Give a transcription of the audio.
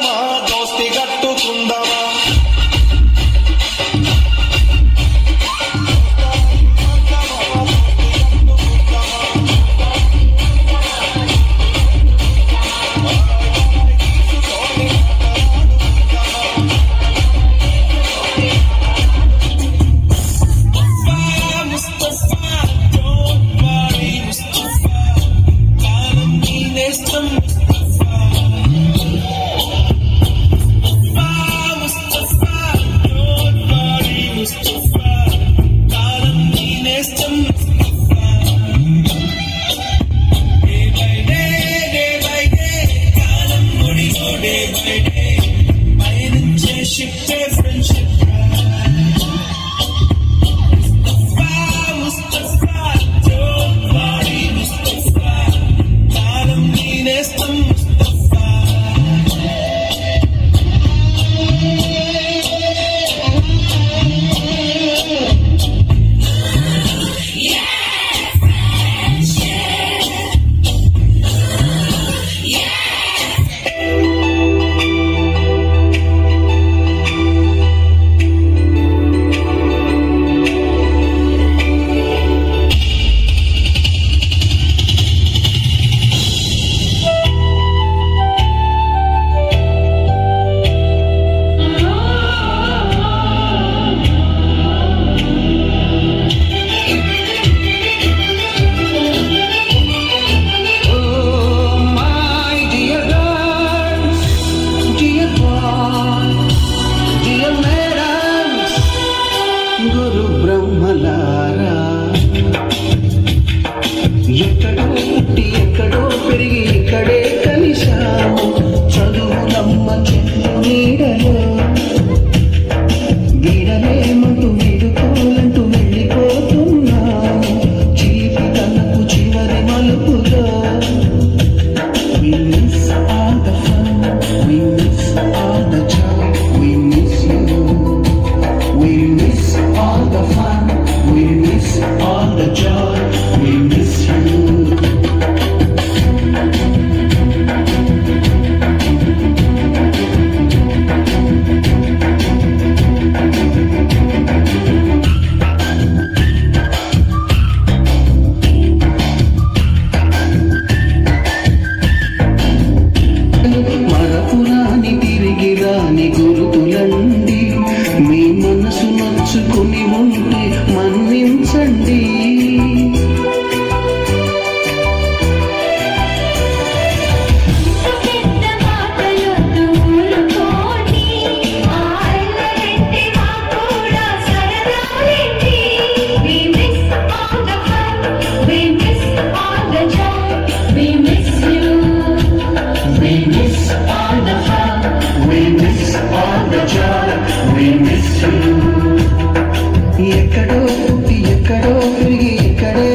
వద్దమా దోస్తి గట్టుకుందమా ఎక్కడో పుట్టి ఎక్కడో పెరిగి ఇక్కడే కలిశాము చదువులమ్మ చెట్టు నీడలో వీడలేమంటూ వీడుకోలంటూ వెళ్ళిపోతున్నాము చీపి తనకు చివరి మలుపులో We miss all the fun, we miss all the joy, we miss you. We miss all the fun, we miss all the joy, we miss you. మరపురాని తిరిగి రాని గురుతులండి మీ మనసు నచ్చుకుని ఉంటే మన్నించండి ఎక్కడో పుట్టి ఎక్కడో పెరిగి ఇక్కడే